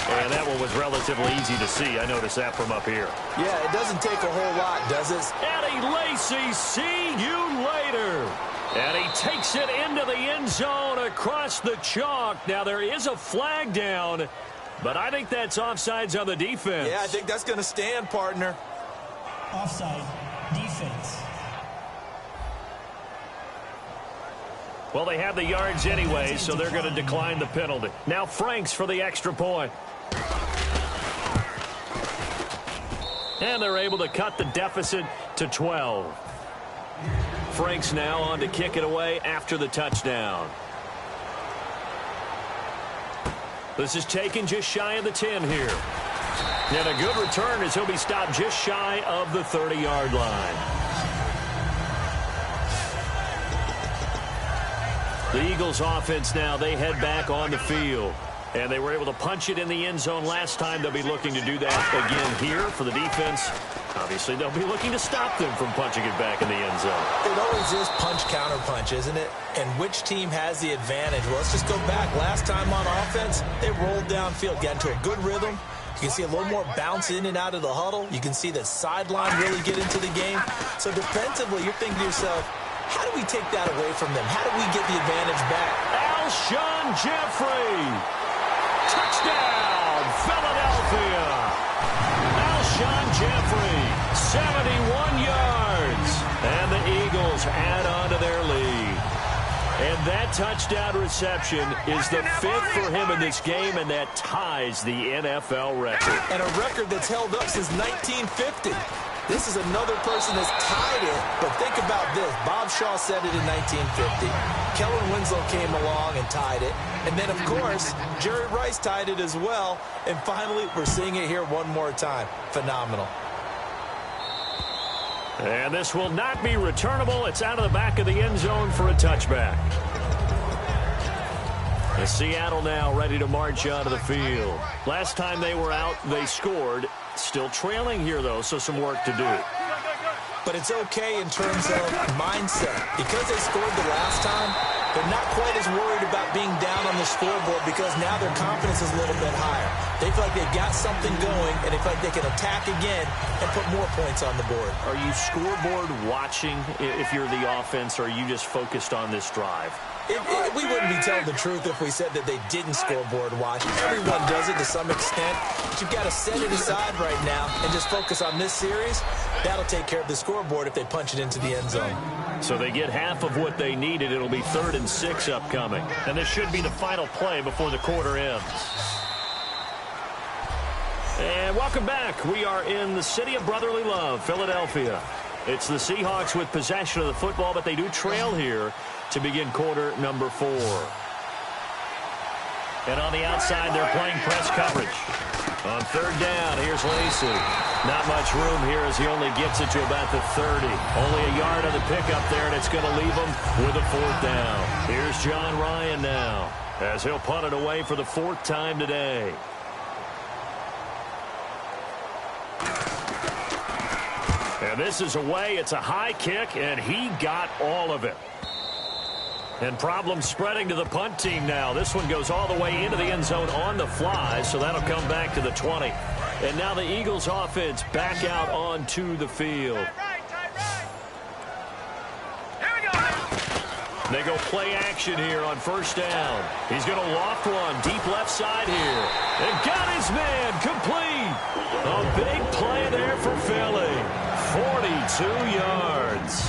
And that one was relatively easy to see. I noticed that from up here. Yeah, it doesn't take a whole lot, does it? Eddie Lacy, see you later. And he takes it into the end zone across the chalk. Now, there is a flag down, but I think that's offsides on the defense. Yeah, I think that's going to stand, partner. Offside. Defense. Well, they have the yards anyway, so they're going to decline the penalty. Now Franks for the extra point. And they're able to cut the deficit to 12. Franks now on to kick it away after the touchdown. This is taken just shy of the 10 here. And a good return as he'll be stopped just shy of the 30-yard line. The Eagles offense now, they head back on the field. And they were able to punch it in the end zone last time. They'll be looking to do that again here for the defense. Obviously, they'll be looking to stop them from punching it back in the end zone. It always is punch-counter-punch, isn't it? And which team has the advantage? Well, let's just go back. Last time on offense, they rolled downfield, got into a good rhythm. You can see a little more bounce in and out of the huddle. You can see the sideline really get into the game. So defensively, you're thinking to yourself, how do we take that away from them? How do we get the advantage back? Alshon Jeffrey. Touchdown, Philadelphia. Alshon Jeffrey, 71 yards. And the Eagles add on to their lead. And that touchdown reception is the 5th for him in this game, and that ties the NFL record. And a record that's held up since 1950. This is another person that's tied it, but think about this. Bob Shaw said it in 1950. Kellen Winslow came along and tied it. And then, of course, Jerry Rice tied it as well. And finally, we're seeing it here one more time. Phenomenal. And this will not be returnable. It's out of the back of the end zone for a touchback. And Seattle now ready to march out of the field. Last time they were out, they scored. Still trailing here, though, so some work to do. But it's okay in terms of mindset. Because they scored the last time, they're not quite as worried about being down on the scoreboard because now their confidence is a little bit higher. They feel like they've got something going, and they feel like they can attack again and put more points on the board. Are you scoreboard watching if you're the offense, or are you just focused on this drive? We wouldn't be telling the truth if we said that they didn't scoreboard watch. Everyone does it to some extent. But you've got to set it aside right now and just focus on this series. That'll take care of the scoreboard if they punch it into the end zone. So they get half of what they needed. It'll be 3rd and 6 upcoming. And this should be the final play before the quarter ends. And welcome back. We are in the city of brotherly love, Philadelphia. It's the Seahawks with possession of the football, but they do trail here to begin quarter number 4. And on the outside, they're playing press coverage. On 3rd down, here's Lacy. Not much room here as he only gets it to about the 30. Only a yard on the pickup there, and it's going to leave him with a 4th down. Here's John Ryan now as he'll punt it away for the 4th time today. And this is away. It's a high kick, and he got all of it. And problems spreading to the punt team now. This one goes all the way into the end zone on the fly, so that'll come back to the 20. And now the Eagles offense back out onto the field. They go play action here on first down. He's going to loft one deep left side here. And got his man complete. A big play there for Philly. 42 yards.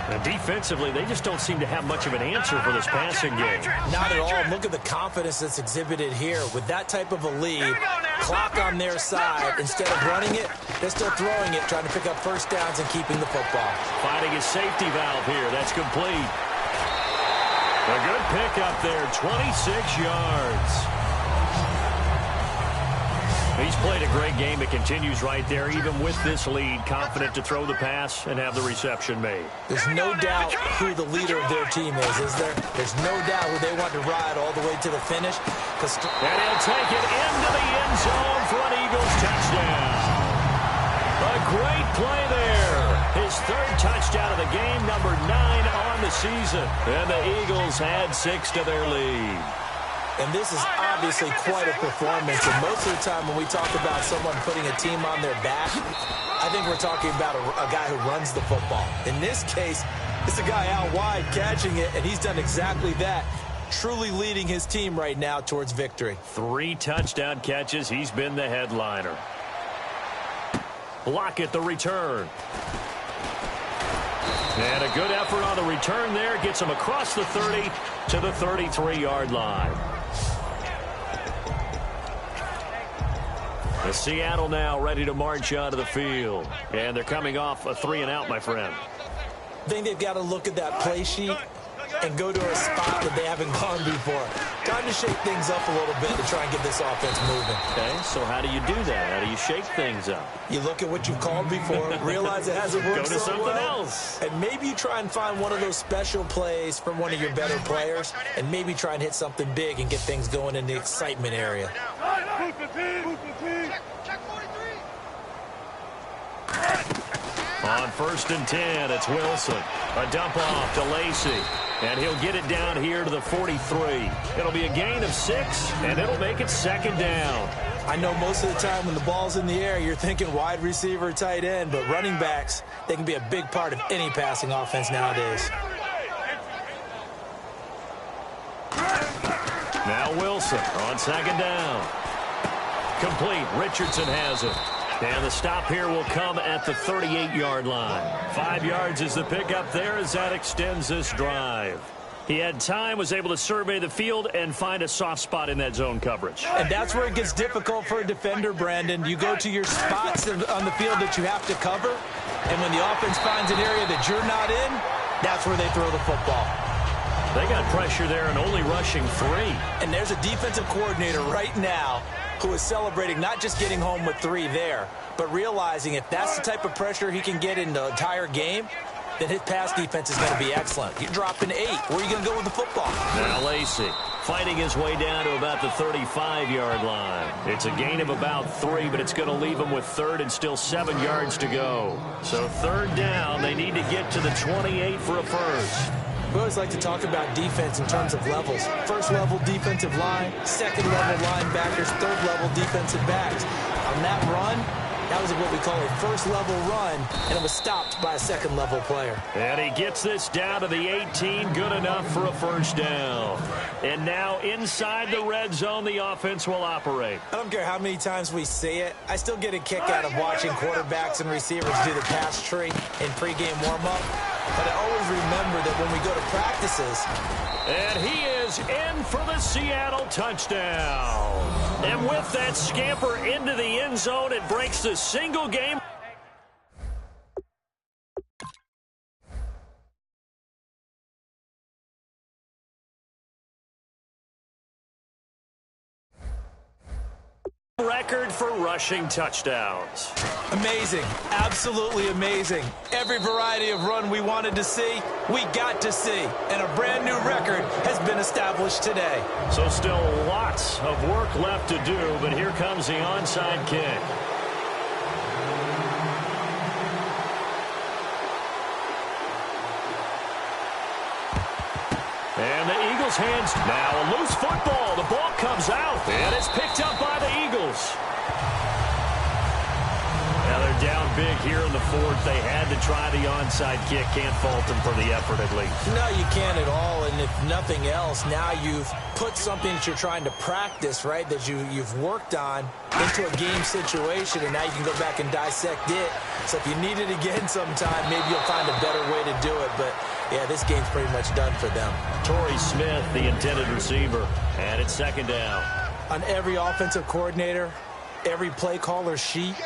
And defensively, they just don't seem to have much of an answer for this passing game. Not at all. Look at the confidence that's exhibited here. With that type of a lead, clock on their side, instead of running it, they're still throwing it, trying to pick up first downs and keeping the football. Finding his safety valve here. That's complete. A good pickup there, 26 yards. He's played a great game. It continues right there, even with this lead, confident to throw the pass and have the reception made. There's no doubt who the leader of their team is there? There's no doubt who they want to ride all the way to the finish. And he'll take it into the end zone for an Eagles touchdown. A great play there. His third touchdown of the game, number 9 on the season. And the Eagles add 6 to their lead. And this is obviously quite a performance. And most of the time when we talk about someone putting a team on their back, I think we're talking about a guy who runs the football. In this case, it's a guy out wide catching it, and he's done exactly that, truly leading his team right now towards victory. 3 touchdown catches. He's been the headliner. Lockett the return. And a good effort on the return there. Gets him across the 30 to the 33-yard line. The Seattle now ready to march onto the field. And they're coming off a 3-and-out, my friend. I think they've got to look at that play sheet and go to a spot that they haven't gone before. Time to shake things up a little bit to try and get this offense moving. Okay, so how do you do that? How do you shake things up? You look at what you've called before, realize it hasn't worked Go to so something well, else. and maybe you try and find one of those special plays from one of your better players, and maybe try and hit something big and get things going in the excitement area. On 1st and 10, it's Wilson. A dump off to Lacey. And he'll get it down here to the 43. It'll be a gain of 6, and it'll make it 2nd down. I know most of the time when the ball's in the air, you're thinking wide receiver, tight end, but running backs, they can be a big part of any passing offense nowadays. Now Wilson on 2nd down. Complete. Richardson has it. And the stop here will come at the 38-yard line. 5 yards is the pickup there as that extends this drive. He had time, was able to survey the field and find a soft spot in that zone coverage. And that's where it gets difficult for a defender, Brandon. You go to your spots on the field that you have to cover, and when the offense finds an area that you're not in, that's where they throw the football. They got pressure there and only rushing 3. And there's a defensive coordinator right now who is celebrating not just getting home with 3 there, but realizing if that's the type of pressure he can get in the entire game, then his pass defense is going to be excellent. You're dropping 8. Where are you going to go with the football? Now Lacey fighting his way down to about the 35-yard line. It's a gain of about 3, but it's going to leave him with 3rd and still 7 yards to go. So 3rd down, they need to get to the 28 for a first. We always like to talk about defense in terms of levels. First level defensive line, second level linebackers, third level defensive backs. On that run, that was what we call a first level run, and it was stopped by a second level player. And he gets this down to the 18, good enough for a first down. And now inside the red zone, the offense will operate. I don't care how many times we see it. I still get a kick out of watching quarterbacks and receivers do the pass tree in pregame warm-up. But I always remember that when we go to practices. And he is in for the Seattle touchdown. And with that scamper into the end zone, it breaks the single game. Record for rushing touchdowns. Amazing. Absolutely amazing. Every variety of run we wanted to see, we got to see. And a brand new record has been established today. So still lots of work left to do, but here comes the onside kick. Eagles' hands. Now a loose football. The ball comes out, and it's picked up by the Eagles. Now they're down big here in the fourth. They had to try the onside kick. Can't fault them for the effort, at least. No, you can't at all. And if nothing else, now you've put something that you're trying to practice, right, that you've worked on into a game situation, and now you can go back and dissect it. So if you need it again sometime, maybe you'll find a better way to do it. But, yeah, this game's pretty much done for them. Torrey Smith, the intended receiver, and it's second down. On every offensive coordinator, every play caller sheet,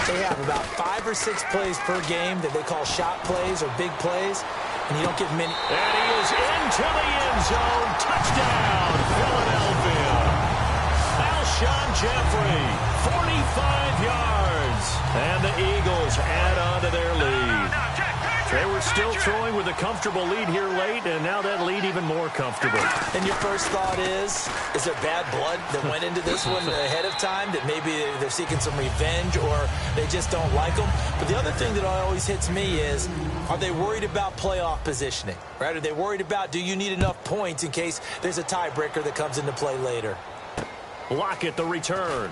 they have about 5 or 6 plays per game that they call shot plays or big plays, and you don't get many. And he is into the end zone. Touchdown, Philadelphia. Alshon Jeffrey, 45 yards. And the Eagles add on to their lead. They were still throwing with a comfortable lead here late, and now that lead even more comfortable. And your first thought is there bad blood that went into this one ahead of time, that maybe they're seeking some revenge or they just don't like them? But the other thing that always hits me is, are they worried about playoff positioning, right? Are they worried about, do you need enough points in case there's a tiebreaker that comes into play later? Lockett, the return.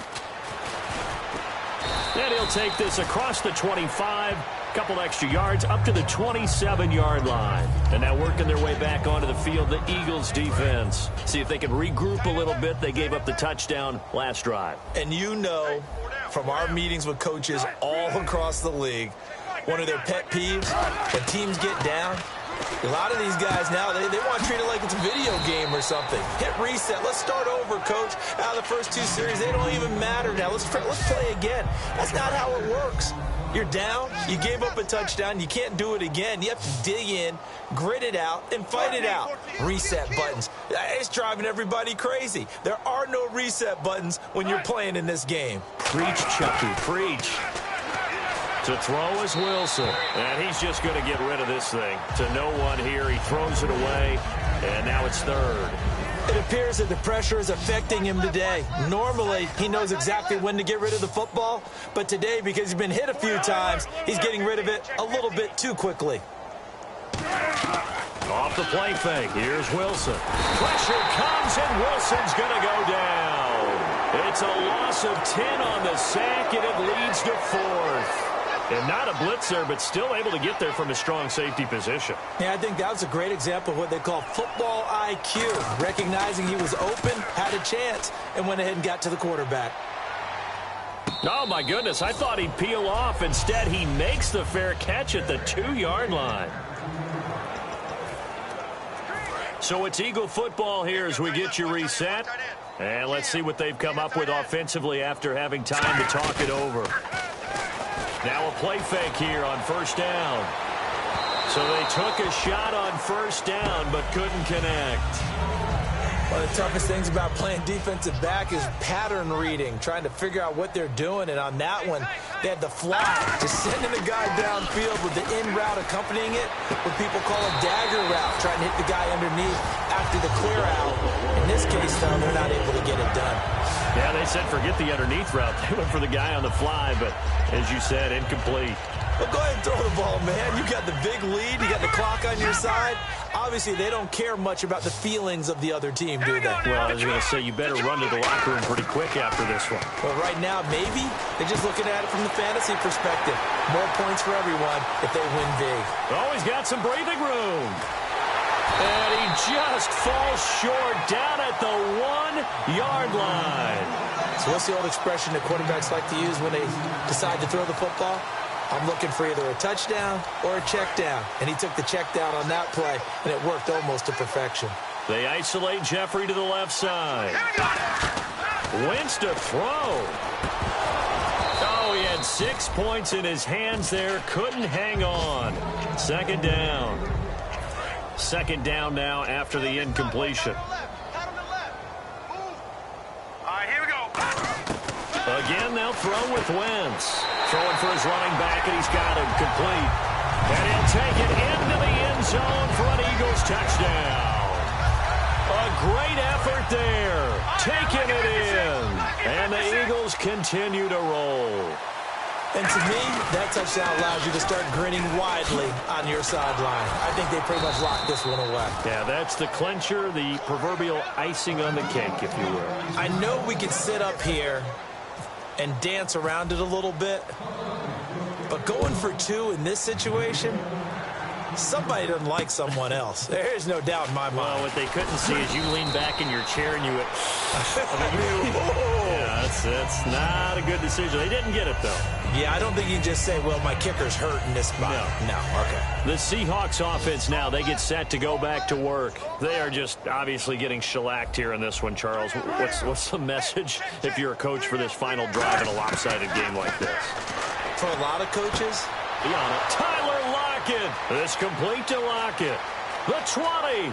And he'll take this across the 25. Couple extra yards up to the 27-yard line. And now working their way back onto the field, the Eagles defense. See if they can regroup a little bit. They gave up the touchdown last drive. And you know from our meetings with coaches all across the league, one of their pet peeves, when teams get down, a lot of these guys now, they want to treat it like it's a video game or something. Hit reset. Let's start over, coach. Out of the first 2 series, they don't even matter now. Let's play again. That's not how it works. You're down. You gave up a touchdown. You can't do it again. You have to dig in, grit it out, and fight it out. Reset buttons. It's driving everybody crazy. There are no reset buttons when you're playing in this game. Preach, Chucky. Preach. To throw is Wilson. And he's just going to get rid of this thing. To no one here. He throws it away. And now it's third. It appears that the pressure is affecting him today. Normally, he knows exactly when to get rid of the football, but today, because he's been hit a few times, he's getting rid of it a little bit too quickly. Off the play fake. Here's Wilson. Pressure comes, and Wilson's going to go down. It's a loss of 10 on the sack, and it leads to fourth. And not a blitzer, but still able to get there from a strong safety position. Yeah, I think that was a great example of what they call football IQ. Recognizing he was open, had a chance, and went ahead and got to the quarterback. Oh, my goodness. I thought he'd peel off. Instead, he makes the fair catch at the 2-yard line. So it's Eagle football here as we get you reset. And let's see what they've come up with offensively after having time to talk it over. Now a play fake here on first down. So they took a shot on first down but couldn't connect. One of the toughest things about playing defensive back is pattern reading, trying to figure out what they're doing. And on that one, they had the fly, just sending the guy downfield with the in route accompanying it, what people call a dagger route, trying to hit the guy underneath after the clear out. In this case, though, they're not able to get it done. Yeah, they said forget the underneath route. They went for the guy on the fly, but as you said, incomplete. Well, go ahead and throw the ball, man. You got the big lead. You got the clock on your side. Obviously, they don't care much about the feelings of the other team, do they? Well, I was going to say, you better run to the locker room pretty quick after this one. Well, right now, maybe they're just looking at it from the fantasy perspective. More points for everyone if they win big. Oh, he's got some breathing room. And he just falls short down at the 1-yard line. So what's the old expression that quarterbacks like to use when they decide to throw the football? I'm looking for either a touchdown or a check down. And he took the check down on that play, and it worked almost to perfection. They isolate Jeffrey to the left side. Wentz to throw. Oh, he had 6 points in his hands there. Couldn't hang on. Second down. Second down now after the incompletion. Again, they'll throw with Wentz. Throwing for his running back, and he's got him complete. And he'll take it into the end zone for an Eagles touchdown. A great effort there. Taking it in. And the Eagles continue to roll. And to me, that touchdown allows you to start grinning widely on your sideline. I think they pretty much locked this one away. Yeah, that's the clincher, the proverbial icing on the cake, if you will. I know we could sit up here and dance around it a little bit, but going for two in this situation, somebody doesn't like someone else. There's no doubt in my mind. Well, what they couldn't see is you lean back in your chair and you went, yeah, that's not a good decision. They didn't get it, though. Yeah, I don't think you can just say, well, my kicker's hurt in this spot. No, okay. The Seahawks offense now, they get set to go back to work. They are just obviously getting shellacked here in this one, Charles. What's the message if you're a coach for this final drive in a lopsided game like this? For a lot of coaches, be on it. Tyler Lockett. This complete to Lockett. The 20.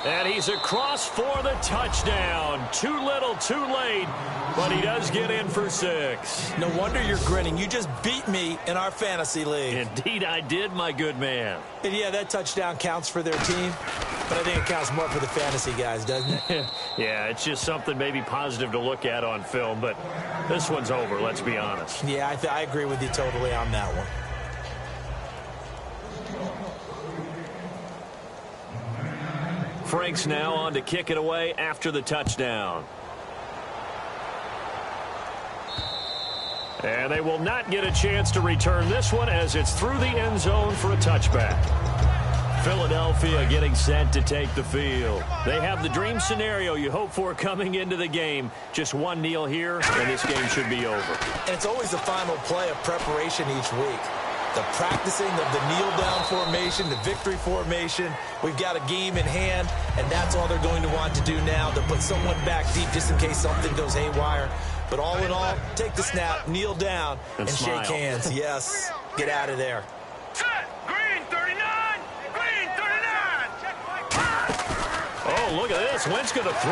And he's across for the touchdown. Too little, too late. But he does get in for 6. No wonder you're grinning. You just beat me in our fantasy league. Indeed I did, my good man. And yeah, that touchdown counts for their team. But I think it counts more for the fantasy guys, doesn't it? Yeah, it's just something maybe positive to look at on film. But this one's over, let's be honest. Yeah, I agree with you totally on that one. Franks now on to kick it away after the touchdown. And they will not get a chance to return this one as it's through the end zone for a touchback. Philadelphia getting set to take the field. They have the dream scenario you hope for coming into the game. Just one kneel here, and this game should be over. And it's always the final play of preparation each week. The practicing of the kneel-down formation, the victory formation. We've got a game in hand, and that's all they're going to want to do now, to put someone back deep just in case something goes haywire. But all in all, take the snap, kneel down, and shake hands. Yes, get out of there. Green 39! Green 39! Oh, look at this. Wentz going to throw.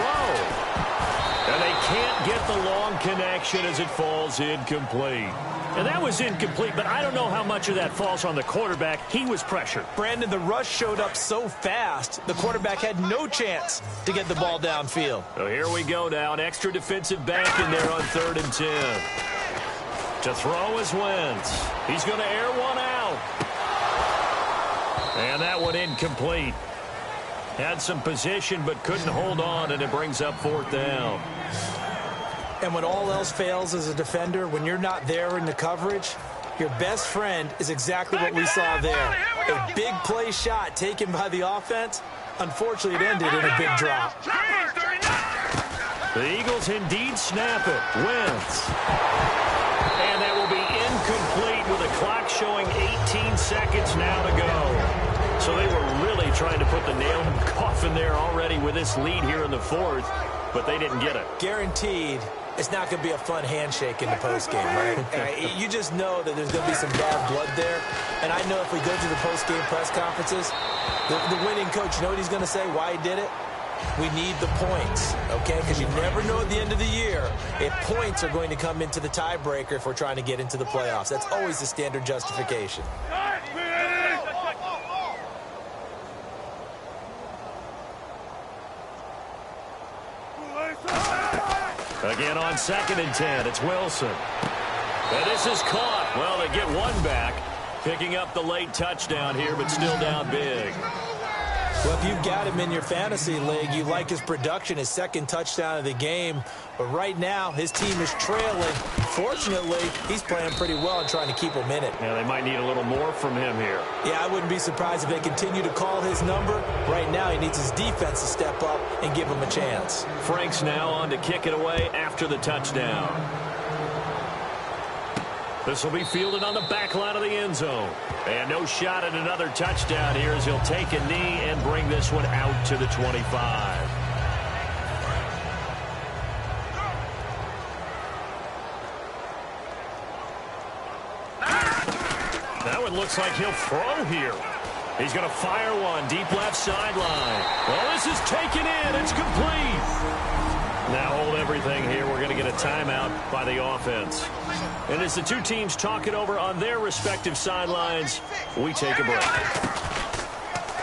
And they can't get the long connection as it falls incomplete. And that was incomplete, but I don't know how much of that falls on the quarterback. He was pressured. Brandon, the rush showed up so fast, the quarterback had no chance to get the ball downfield. So here we go now. An extra defensive back in there on 3rd and 10. To throw is Wentz. He's going to air one out. And that one incomplete. Had some position but couldn't hold on, and it brings up 4th down. And when all else fails as a defender, when you're not there in the coverage, your best friend is exactly what we saw there. A big play shot taken by the offense. Unfortunately, it ended in a big drop. The Eagles indeed snap it. Wentz. And that will be incomplete with a clock showing 18 seconds now to go. So they were really trying to put the nail in the coffin there already with this lead here in the 4th, but they didn't get it. Guaranteed. It's not going to be a fun handshake in the postgame, right? You just know that there's going to be some bad blood there. And I know if we go to the postgame press conferences, the winning coach, you know what he's going to say, why he did it? We need the points, okay? Because you never know at the end of the year if points are going to come into the tiebreaker if we're trying to get into the playoffs. That's always the standard justification. Again on 2nd and 10, it's Wilson. And this is caught. Well, they get one back, picking up the late touchdown here, but still down big. Well, if you've got him in your fantasy league, you like his production, his 2nd touchdown of the game. But right now, his team is trailing. Fortunately, he's playing pretty well and trying to keep him in it. Yeah, they might need a little more from him here. Yeah, I wouldn't be surprised if they continue to call his number. Right now, he needs his defense to step up and give him a chance. Franks now on to kick it away after the touchdown. This will be fielded on the back line of the end zone. And no shot at another touchdown here as he'll take a knee and bring this one out to the 25. That one looks like he'll throw here. He's going to fire one deep left sideline. Well, this is taken in. It's complete. Now hold everything here. We're going to get a timeout by the offense. And as the two teams talk it over on their respective sidelines, we take a break.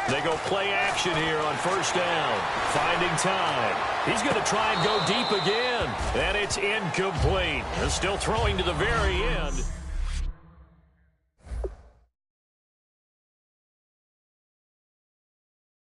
They go play action here on 1st down. Finding time. He's going to try and go deep again. And it's incomplete. They're still throwing to the very end.